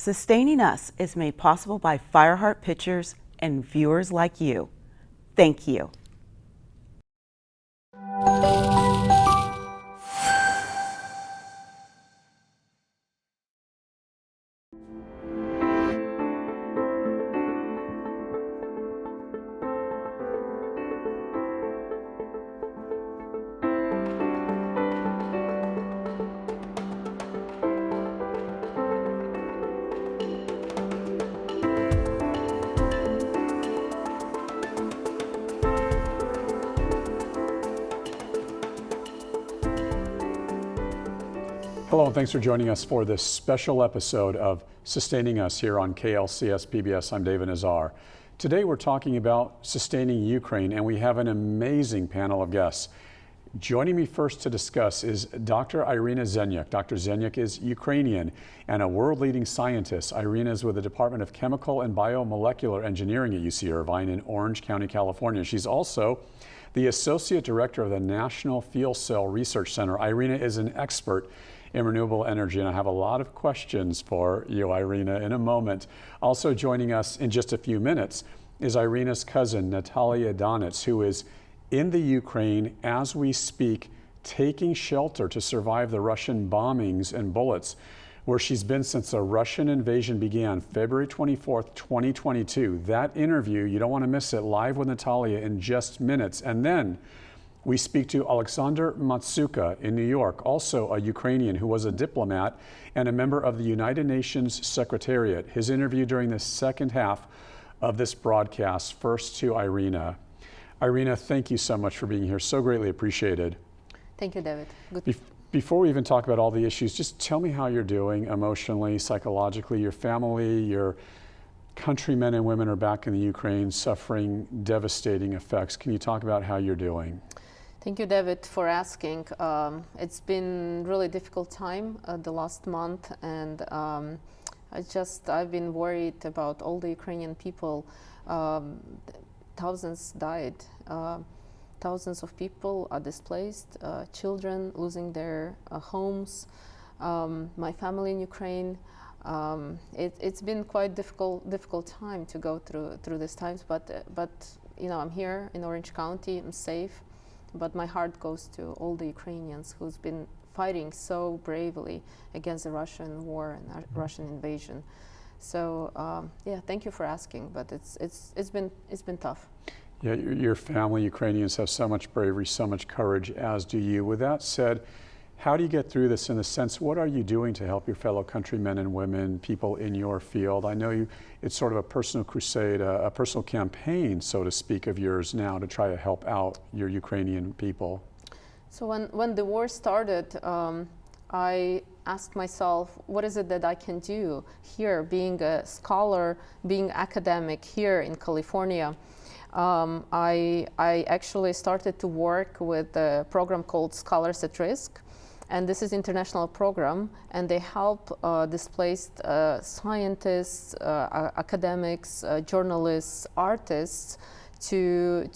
Sustaining Us is made possible by Fireheart Pictures and viewers like you. Thank you. Hello, and thanks for joining us for this special episode of Sustaining Us here on KLCS PBS. I'm David Nazar. Today we're talking about sustaining Ukraine, and we have an amazing panel of guests. Joining me first to discuss is Dr. Irina Zenyuk. Dr. Zenyuk is Ukrainian and a world-leading scientist. Irina is with the Department of Chemical and Biomolecular Engineering at UC Irvine in Orange County, California. She's also the Associate Director of the National Fuel Cell Research Center. Irina is an expert in renewable energy, and I have a lot of questions for you, Irina, in a moment. Also joining us in just a few minutes is Irina's cousin, Natalia Donitz, who is in the Ukraine as we speak, taking shelter to survive the Russian bombings and bullets, where she's been since the Russian invasion began, February 24th, 2022. That interview, you don't want to miss it, live with Natalia in just minutes. And then we speak to Alexander Matsuka in New York, also a Ukrainian who was a diplomat and a member of the United Nations Secretariat. His interview during the second half of this broadcast. First to Irina. Irina, thank you so much for being here. So greatly appreciated. Thank you, David. Good. Before we even talk about all the issues, just tell me how you're doing emotionally, psychologically, your family, your countrymen and women are back in the Ukraine suffering devastating effects. Can you talk about how you're doing? Thank you, David, for asking. It's been really difficult time the last month, and I've been worried about all the Ukrainian people. Thousands died. Thousands of people are displaced. Children losing their homes. My family in Ukraine. It's been quite difficult time to go through these times. But you know, I'm here in Orange County. I'm safe. But my heart goes to all the Ukrainians who's been fighting so bravely against the Russian war and Russian invasion. So yeah, thank you for asking. But it's been tough. Yeah, your family, Ukrainians, have so much bravery, so much courage, as do you. With that said, how do you get through this in a sense? What are you doing to help your fellow countrymen and women, people in your field? I know it's sort of a personal crusade, a personal campaign, so to speak, of yours now to try to help out your Ukrainian people. So when the war started, I asked myself, what is it that I can do here, being a scholar, being academic here in California? I actually started to work with a program called Scholars at Risk. And this is an international program, and they help displaced scientists, academics, journalists, artists to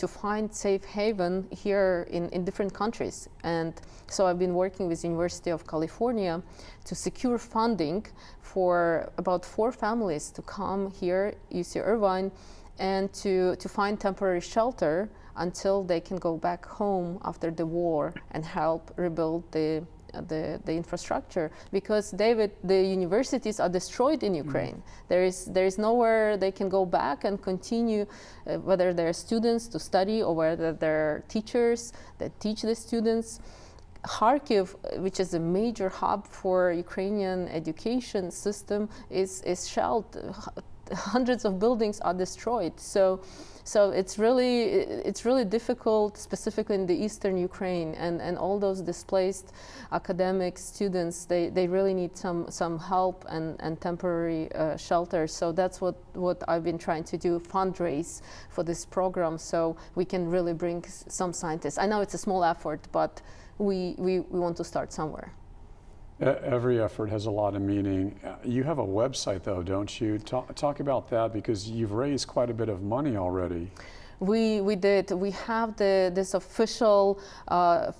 find safe haven here in different countries. And so I've been working with University of California to secure funding for about 4 families to come here, UC Irvine, and to find temporary shelter until they can go back home after the war and help rebuild the infrastructure. Because, David, the universities are destroyed in Ukraine. There is nowhere they can go back and continue, whether they're students to study or whether they're teachers that teach the students. Kharkiv, which is a major hub for Ukrainian education system, is shelled. Hundreds of buildings are destroyed. So it's really difficult, specifically in the eastern Ukraine, and all those displaced academic students, they really need some help and temporary shelter. So that's what I've been trying to do, fundraise for this program, so we can really bring some scientists. I know it's a small effort, but we want to start somewhere. Every effort has a lot of meaning. You have a website, though, don't you? Talk about that, because you've raised quite a bit of money already. We did. We have this official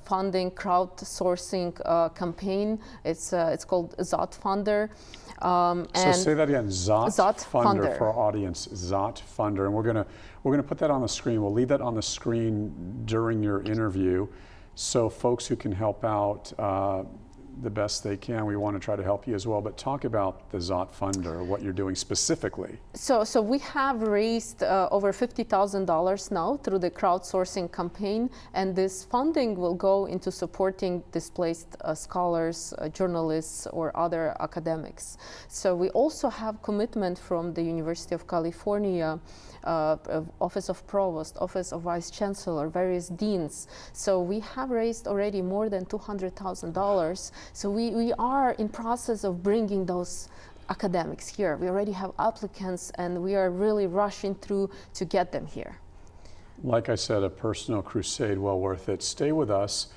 funding crowdsourcing campaign. It's called ZOT Funder. So say that again, ZOT Funder for our audience, ZOT Funder, and we're gonna put that on the screen. We'll leave that on the screen during your interview, so folks who can help out the best they can, we want to try to help you as well. But talk about the ZOT Funder, what you're doing specifically. So we have raised over $50,000 now through the crowdsourcing campaign, and this funding will go into supporting displaced scholars, journalists, or other academics. So we also have commitment from the University of California, Office of Provost, Office of Vice Chancellor, various deans. So we have raised already more than $200,000. So we are in process of bringing those academics here. We already have applicants, and we are really rushing through to get them here. Like I said, a personal crusade well worth it. Stay with us.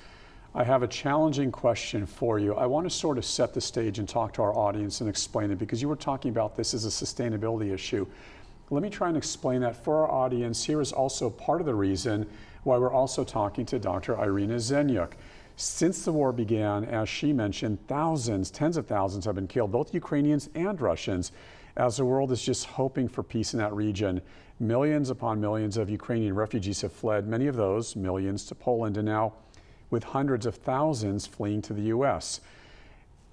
I have a challenging question for you. I want to sort of set the stage and talk to our audience and explain it, because you were talking about this as a sustainability issue. Let me try and explain that for our audience. Here is also part of the reason why we're also talking to Dr. Irina Zenyuk. Since the war began, as she mentioned, thousands, tens of thousands have been killed, both Ukrainians and Russians, as the world is just hoping for peace in that region. Millions upon millions of Ukrainian refugees have fled, many of those millions to Poland, and now with hundreds of thousands fleeing to the U.S.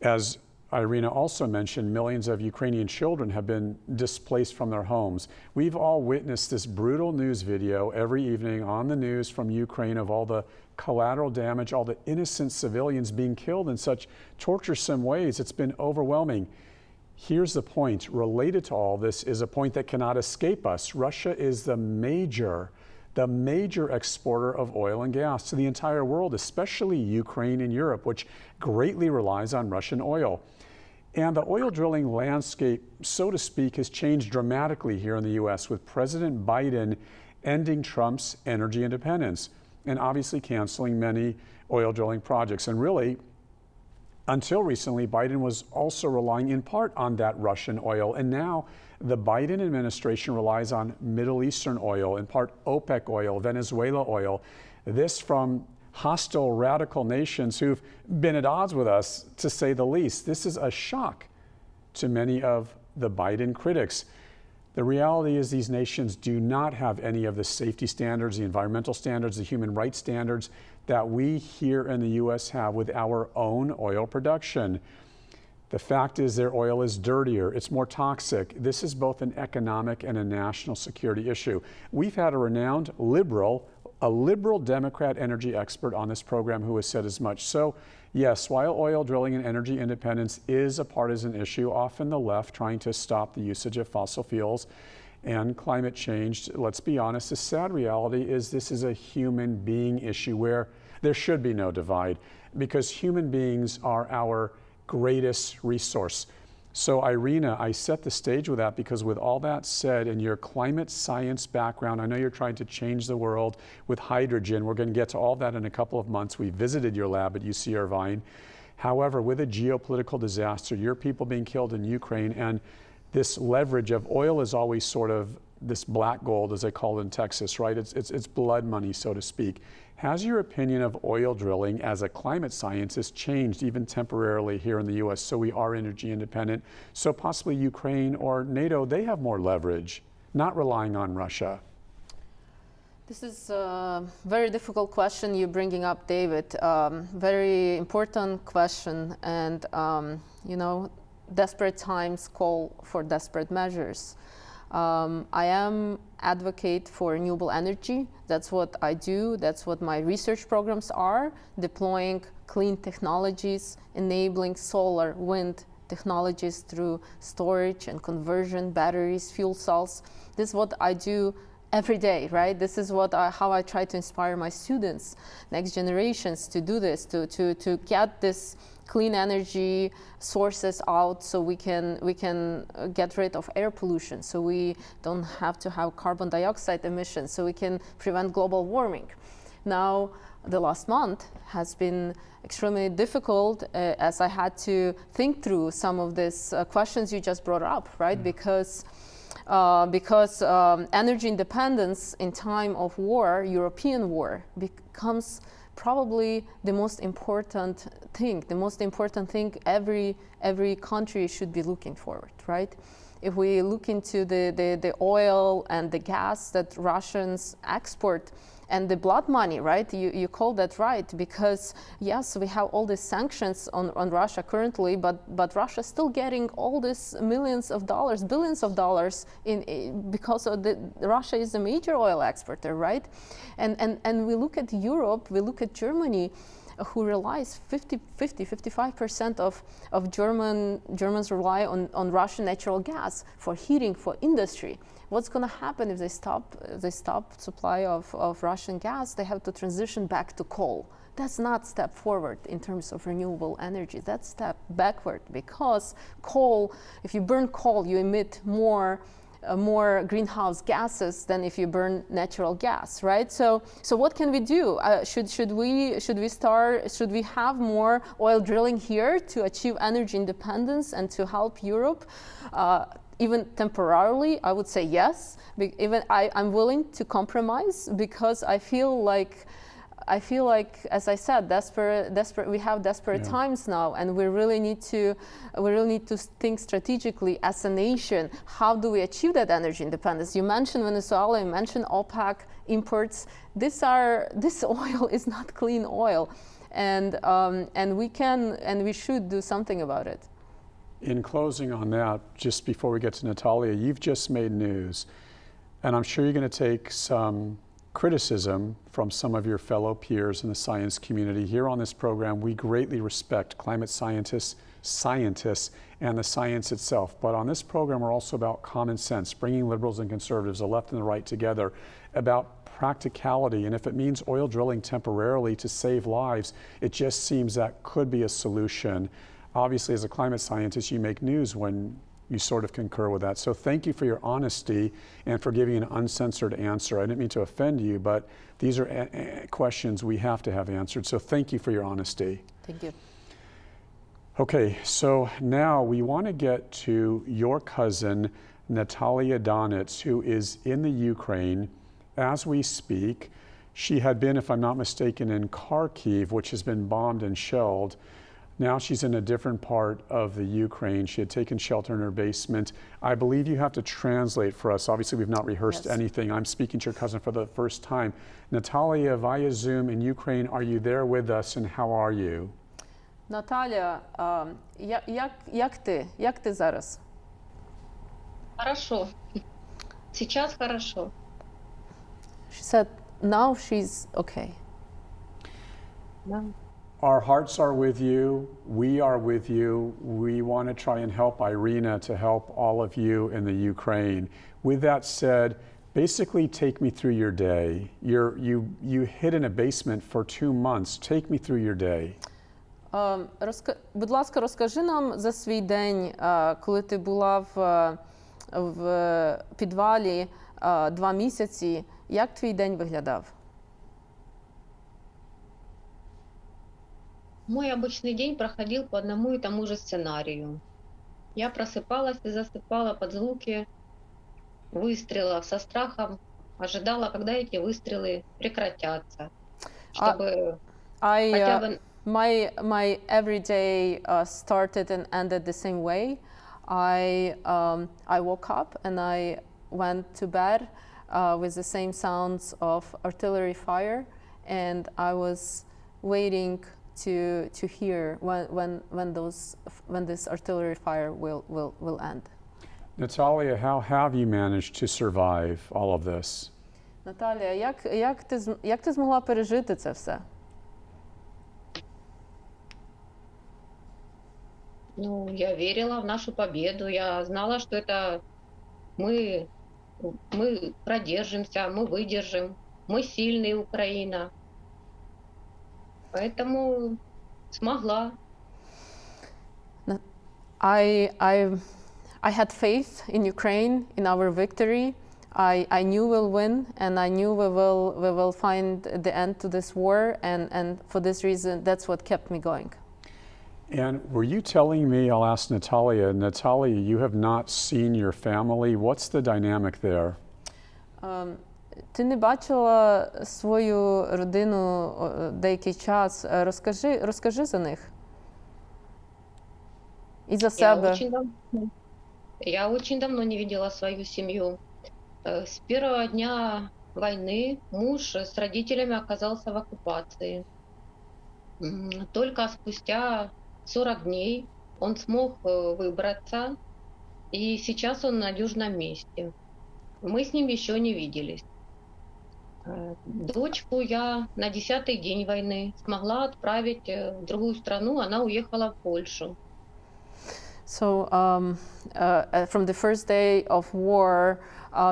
As Irina also mentioned, millions of Ukrainian children have been displaced from their homes. We've all witnessed this brutal news video every evening on the news from Ukraine of all the collateral damage, all the innocent civilians being killed in such torturesome ways. It's been overwhelming. Here's the point. Related to all this is a point that cannot escape us. Russia is the major exporter of oil and gas to the entire world, especially Ukraine and Europe, which greatly relies on Russian oil. And the oil drilling landscape, so to speak, has changed dramatically here in the U.S. with President Biden ending Trump's energy independence and obviously canceling many oil drilling projects. And really, until recently, Biden was also relying in part on that Russian oil. And now the Biden administration relies on Middle Eastern oil, in part OPEC oil, Venezuela oil. This from hostile radical nations who've been at odds with us, to say the least. This is a shock to many of the Biden critics. The reality is these nations do not have any of the safety standards, the environmental standards, the human rights standards that we here in the U.S. have with our own oil production. The fact is their oil is dirtier, it's more toxic. This is both an economic and a national security issue. We've had a renowned liberal Democrat energy expert on this program who has said as much. So yes, while oil drilling and energy independence is a partisan issue, often the left trying to stop the usage of fossil fuels and climate change, let's be honest, the sad reality is this is a human being issue where there should be no divide, because human beings are our greatest resource. So Irina, I set the stage with that because with all that said, and your climate science background, I know you're trying to change the world with hydrogen. We're going to get to all that in a couple of months. We visited your lab at UC Irvine. However, with a geopolitical disaster, your people being killed in Ukraine, and this leverage of oil is always sort of this black gold, as they call it in Texas, right? It's blood money, so to speak. Has your opinion of oil drilling as a climate scientist changed even temporarily here in the U.S. so we are energy independent? So possibly Ukraine or NATO, they have more leverage, not relying on Russia. This is a very difficult question you're bringing up, David. Very important question, and you know, desperate times call for desperate measures. I am advocate for renewable energy. That's what I do. That's what my research programs are, deploying clean technologies, enabling solar, wind technologies through storage and conversion, batteries, fuel cells. This is what I do every day, right? This is how I try to inspire my students, next generations, to do this, to get this clean energy sources out, so we can get rid of air pollution, so we don't have to have carbon dioxide emissions, so we can prevent global warming. Now, the last month has been extremely difficult as I had to think through some of these questions you just brought up, right? Because because energy independence in time of war, European war, becomes probably the most important thing every country should be looking forward, right? If we look into the oil and the gas that Russians export, and the blood money, right? You call that right, because yes, we have all these sanctions on Russia currently, but Russia's still getting all these millions of dollars, billions of dollars because of Russia is a major oil exporter, right? And we look at Europe, we look at Germany, who relies 55% of Germans rely on Russian natural gas for heating, for industry. What's going to happen if they stop supply of Russian gas? They have to transition back to coal. That's not step forward in terms of renewable energy. That's step backward, because coal, if you burn coal, you emit more greenhouse gases than if you burn natural gas, right? So what can we do? Should we have more oil drilling here to achieve energy independence and to help Europe? Even temporarily, I would say yes. Even I'm willing to compromise, because I feel like, as I said, desperate. We have desperate times now, and we really need to think strategically as a nation. How do we achieve that energy independence? You mentioned Venezuela. You mentioned OPEC imports. This oil is not clean oil, and we should do something about it. In closing on that, just before we get to Natalia, you've just made news, and I'm sure you're going to take some criticism from some of your fellow peers in the science community. Here on this program, we greatly respect climate scientists, and the science itself. But on this program, we're also about common sense, bringing liberals and conservatives, the left and the right together, about practicality. And if it means oil drilling temporarily to save lives, it just seems that could be a solution. Obviously, as a climate scientist, you make news when you sort of concur with that. So thank you for your honesty and for giving an uncensored answer. I didn't mean to offend you, but these are questions we have to have answered. So thank you for your honesty. Thank you. Okay, so now we want to get to your cousin, Natalia Donitz, who is in the Ukraine as we speak. She had been, if I'm not mistaken, in Kharkiv, which has been bombed and shelled. Now she's in a different part of the Ukraine. She had taken shelter in her basement. I believe you have to translate for us. Obviously, we've not rehearsed anything. I'm speaking to your cousin for the first time. Natalia, via Zoom in Ukraine, are you there with us, and how are you? Наталя, як ти зараз? Хорошо. Сейчас хорошо. She said now she's okay. Да. Our hearts are with you. We are with you. We want to try and help Irina to help all of you in the Ukraine. With that said, basically take me through your day. You hid in a basement for 2 months. Take me through your day. Будь ласка, розкажи нам за свій день, коли ти була в підвалі 2 місяці. Як твій день виглядав? Мой обычный день проходил по одному и тому же сценарию. Я просыпалась и засыпала под звуки выстрелов со страхом, ожидала, когда эти выстрелы прекратятся, чтобы хотя бы... My everyday started and ended the same way. I woke up and I went to bed with the same sounds of artillery fire, and I was waiting to hear when this artillery fire will end. Natalia, how have you managed to survive all of this? Наталія, як ти змогла пережити це все? Ну, я верила в нашу победу, я знала, что это мы продержимся, мы выдержим, мы сильные, Украина. Поэтому смогла. I had faith in Ukraine, in our victory. I knew we'll win, and I knew we will find the end to this war, and for this reason, that's what kept me going. And were you telling me, I'll ask Natalia, Natalia, you have not seen your family. What's the dynamic there? Ти не бачила свою родину деякий час. Розкажи за них. І за Я себе. я очень давно не видела свою семью. С первого дня войны муж с родителями оказался в оккупации. Только спустя 40 дней он смог выбраться, и сейчас он на надежном месте. Мы с ним еще не виделись. Дочку я на 10-й день войны смогла отправить в другую страну, она уехала в Польшу. So from the first day of war,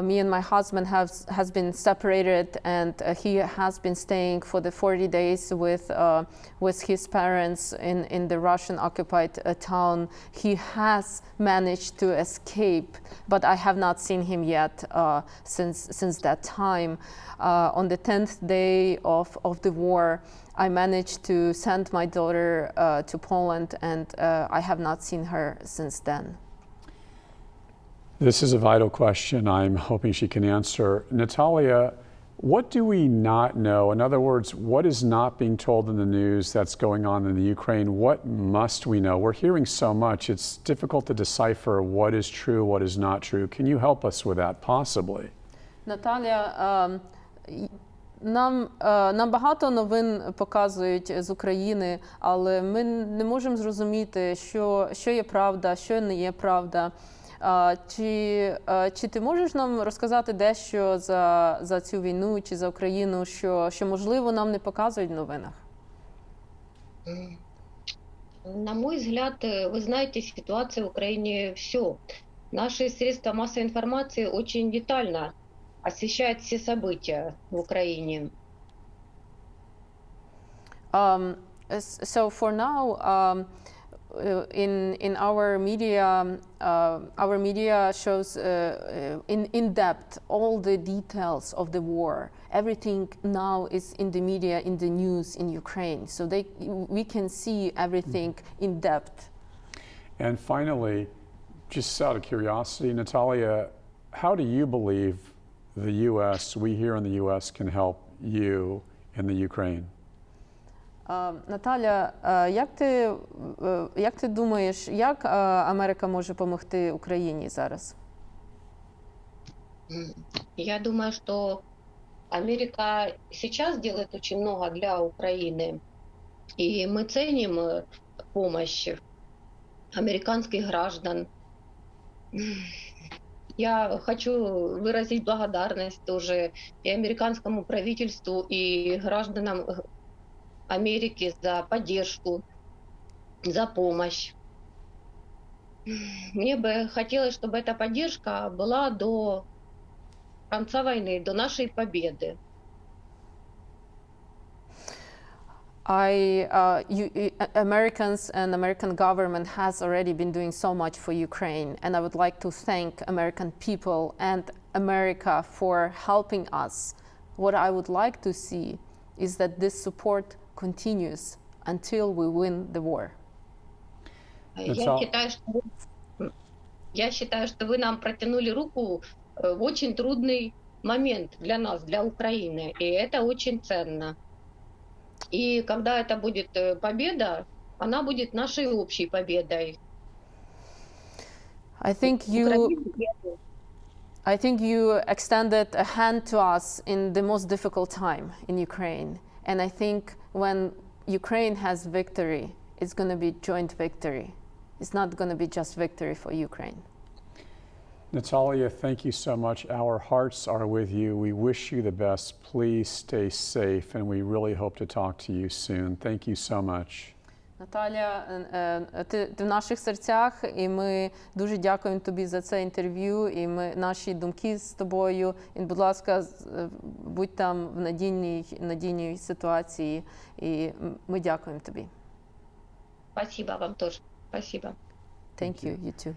me and my husband has been separated, and he has been staying for the 40 days with his parents in the Russian occupied town. He has managed to escape, but I have not seen him yet since that time. On the 10th day of the war, I managed to send my daughter to Poland, and I have not seen her since then. This is a vital question I'm hoping she can answer. Natalia, what do we not know? In other words, what is not being told in the news that's going on in the Ukraine? What must we know? We're hearing so much, it's difficult to decipher what is true, what is not true. Can you help us with that, possibly? Наталя, нам багато новин показують з України, але ми не можемо зрозуміти, що є правда, що не є правда. Чи ти можеш нам розказати дещо за цю війну чи за Україну, що можливо нам не показують в новинах? На мой взгляд, вы знаете, ситуация в Украине все. Наши средства массовой информации очень детально освещают все события в Украине. So for now, in our media shows in depth all the details of the war. Everything now is in the media, in the news in Ukraine, so we can see everything in depth. And finally, just out of curiosity, Natalia, how do you believe the U.S., we here in the U.S., can help you in the Ukraine? Наталя, як ти думаєш, як Америка може допомогти Україні зараз? Я думаю, что Америка сейчас делает очень много для Украины, и мы ценим помощь американских граждан. Я хочу выразить благодарность тоже и американскому правительству, и гражданам Америки за поддержку, за помощь. Мне бы хотелось, чтобы эта поддержка была до конца войны, до нашей победы. Americans and American government has already been doing so much for Ukraine, and I would like to thank American people and America for helping us. What I would like to see is that this support continues until we win the war. Я считаю, что вы нам протянули руку в очень трудный момент для нас, для Украины, и это очень ценно. И когда это будет победа, она будет нашей общей победой. I think you extended a hand to us in the most difficult time in Ukraine. And I think when Ukraine has victory, it's going to be joint victory. It's not going to be just victory for Ukraine. Natalia, thank you so much. Our hearts are with you. We wish you the best. Please stay safe, and we really hope to talk to you soon. Thank you so much. Наталя, ти в наших серцях, і ми дуже дякуємо тобі за це інтерв'ю, і наші думки з тобою. І, будь ласка, будь там в надійній ситуації, і ми дякуємо тобі. Спасибо вам тоже. Спасибо. Thank you. You too.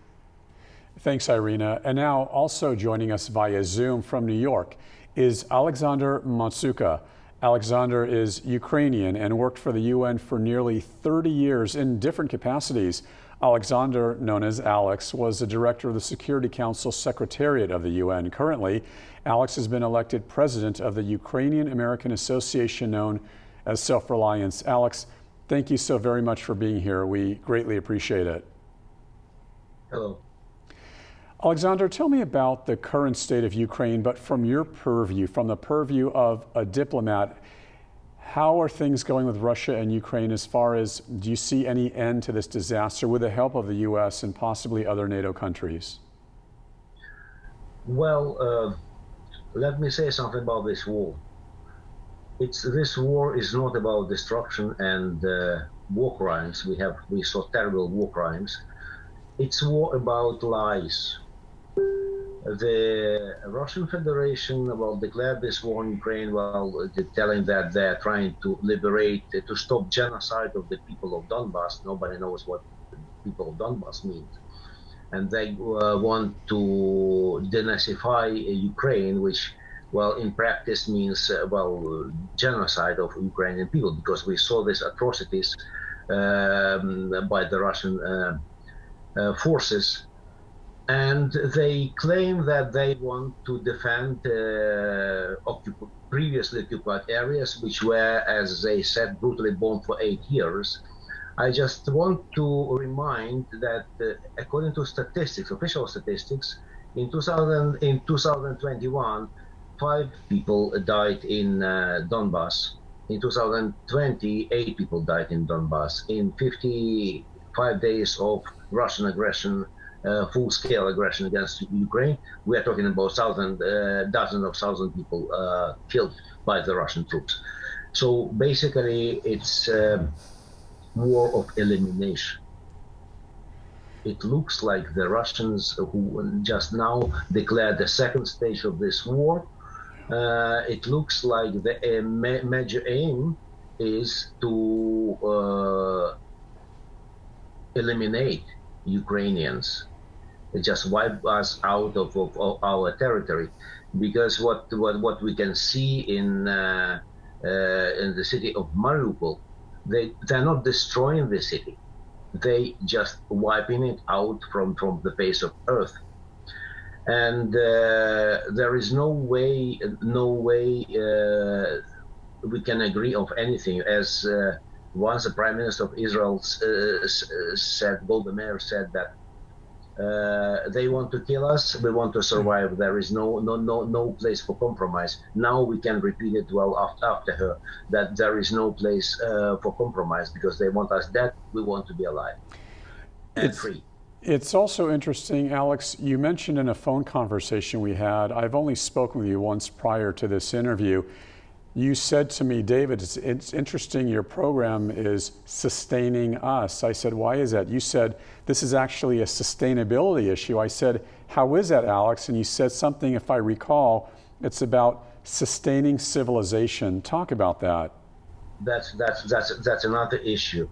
Thanks, Irina. And now also joining us via Zoom from New York is Alexander Matsuka. Alexander is Ukrainian and worked for the UN for nearly 30 years in different capacities. Alexander, known as Alex, was the director of the Security Council Secretariat of the UN. Currently, Alex has been elected president of the Ukrainian American Association, known as Self-Reliance. Alex, thank you so very much for being here. We greatly appreciate it. Hello. Alexander, tell me about the current state of Ukraine, but from your purview, from the purview of a diplomat. How are things going with Russia and Ukraine as far as, do you see any end to this disaster with the help of the U.S. and possibly other NATO countries? Well, let me say something about this war. This war is not about destruction and war crimes. We saw terrible war crimes. It's war about lies. The Russian Federation, declared this war on Ukraine, telling that they're trying to liberate, to stop genocide of the people of Donbass. Nobody knows what the people of Donbass means. And they want to denazify Ukraine, which, in practice means, genocide of Ukrainian people, because we saw these atrocities by the Russian forces. And they claim that they want to defend previously occupied areas, which were, as they said, brutally bombed for 8 years. I just want to remind that according to statistics, official statistics, in 2021, 5 people died in Donbass. In 2020, 8 people died in Donbass. In 55 days of Russian aggression, full-scale aggression against Ukraine, we are talking about dozens of thousand people killed by the Russian troops. So basically, it's war of elimination. It looks like the Russians, who just now declared the second stage of this war, it looks like the major aim is to eliminate Ukrainians, just wipe us out of our territory, because what we can see in the city of Mariupol, they're not destroying the city, they just wiping it out from the face of earth, and there is no way we can agree of anything. As once the Prime Minister of Israel said, Golda Meir said that they want to kill us, we want to survive. There is no place for compromise. Now we can repeat it after her, that there is no place for compromise, because they want us dead, we want to be alive and free. It's also interesting, Alex, you mentioned in a phone conversation we had, I've only spoken with you once prior to this interview, you said to me, David, it's interesting your program is sustaining us. I said, why is that? You said, this is actually a sustainability issue. I said, how is that, Alex? And you said something, if I recall, it's about sustaining civilization. Talk about that. That's another issue.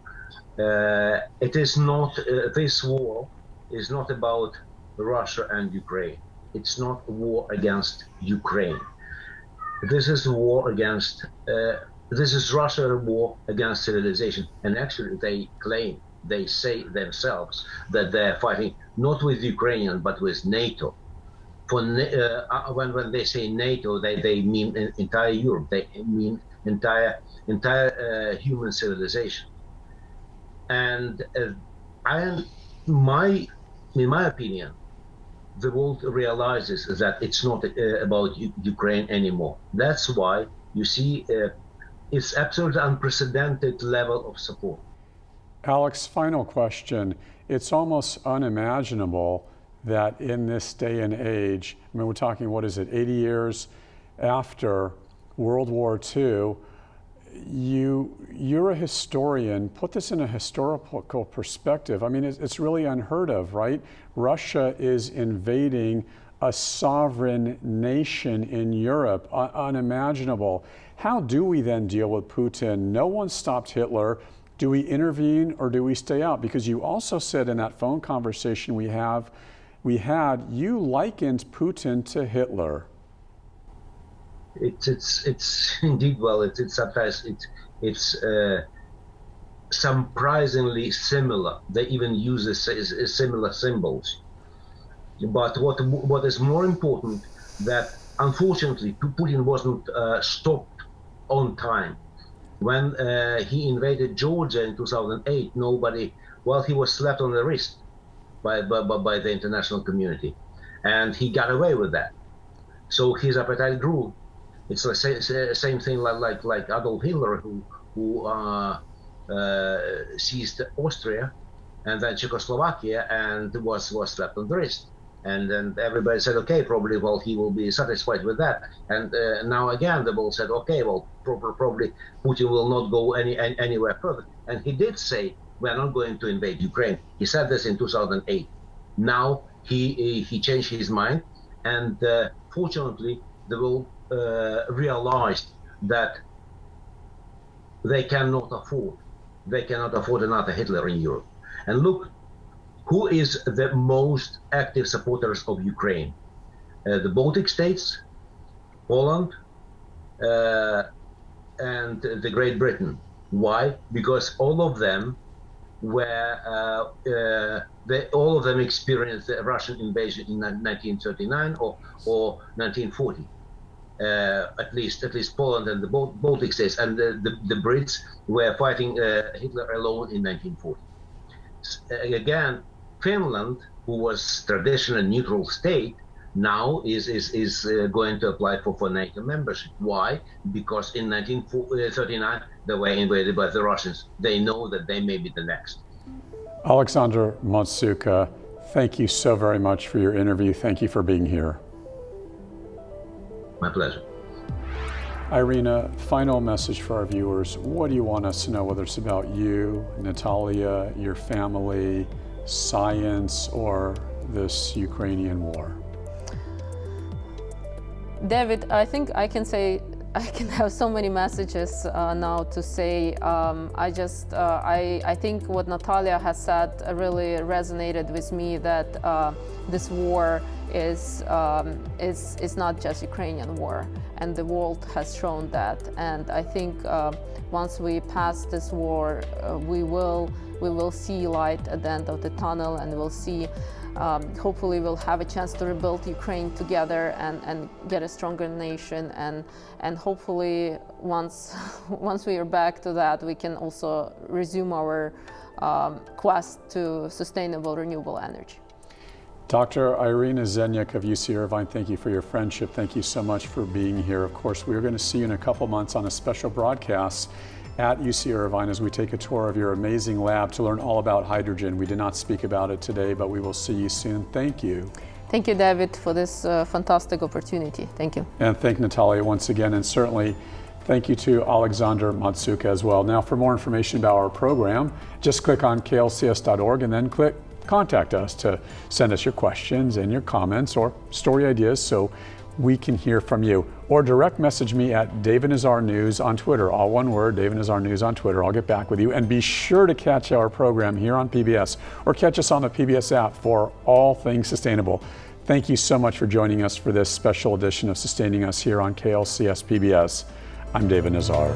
It is not, this war is not about Russia and Ukraine. It's not a war against Ukraine. This is a war against, this is Russia war against civilization. And actually they say themselves that they're fighting not with Ukrainian, but with NATO. When they say NATO, they mean entire Europe, they mean entire human civilization. And in my opinion, the world realizes that it's not about Ukraine anymore. That's why you see it's absolutely unprecedented level of support. Alex, final question. It's almost unimaginable that in this day and age, I mean, we're talking, what is it, 80 years after World War II, you're a historian. Put this in a historical perspective. I mean, it's really unheard of, right? Russia is invading a sovereign nation in Europe, unimaginable. How do we then deal with Putin? No one stopped Hitler. Do we intervene or do we stay out? Because you also said in that phone conversation we had, you likened Putin to Hitler. It's indeed, well, it's sometimes it's surprisingly similar. They even use similar symbols. But what is more important, that unfortunately Putin wasn't stopped on time. When he invaded Georgia in 2008, he was slapped on the wrist by the international community, and he got away with that. So his appetite grew. It's the same thing like Adolf Hitler, who seized Austria and then Czechoslovakia and was slapped on the wrist. And then everybody said, okay, probably, well, he will be satisfied with that. And now again, the world said, okay, well, probably Putin will not go anywhere further. And he did say, we're not going to invade Ukraine. He said this in 2008. Now he changed his mind. And fortunately, the world realized that they cannot afford another Hitler in Europe. And look, who is the most active supporters of Ukraine? The Baltic states, Poland, and the Great Britain. Why? Because all of them experienced the Russian invasion in 1939 or 1940. At least Poland and the Baltic states, and the Brits were fighting Hitler alone in 1940. Again, Finland, who was traditionally a neutral state, now is going to apply for NATO membership. Why? Because in 1939 they were invaded by the Russians. They know that they may be the next. Alexander Matsuka, thank you so very much for your interview. Thank you for being here. My pleasure. Irina, final message for our viewers. What do you want us to know, whether it's about you, Natalia, your family, science, or this Ukrainian war? David, I think I can have so many messages now to say. I think what Natalia has said really resonated with me, that this war is not just Ukrainian war, and the world has shown that. And I think once we pass this war, we will see light at the end of the tunnel, and we'll see. Hopefully we'll have a chance to rebuild Ukraine together and get a stronger nation, and hopefully once we are back to that, we can also resume our quest to sustainable renewable energy. Dr. Irina Zenyuk of UC Irvine, thank you for your friendship. Thank you so much for being here. Of course, we are going to see you in a couple months on a special broadcast at UC Irvine as we take a tour of your amazing lab to learn all about hydrogen. We did not speak about it today, but we will see you soon. Thank you. Thank you, David, for this fantastic opportunity. Thank you. And thank Natalia once again, and certainly thank you to Alexander Matsuka as well. Now, for more information about our program, just click on klcs.org and then click Contact Us to send us your questions and your comments or story ideas so we can hear from you. Or direct message me at David Nazar News on Twitter, all one word, David Nazar News on Twitter. I'll get back with you. And be sure to catch our program here on PBS or catch us on the PBS app for all things sustainable. Thank you so much for joining us for this special edition of Sustaining Us here on KLCS PBS. I'm David Nazar.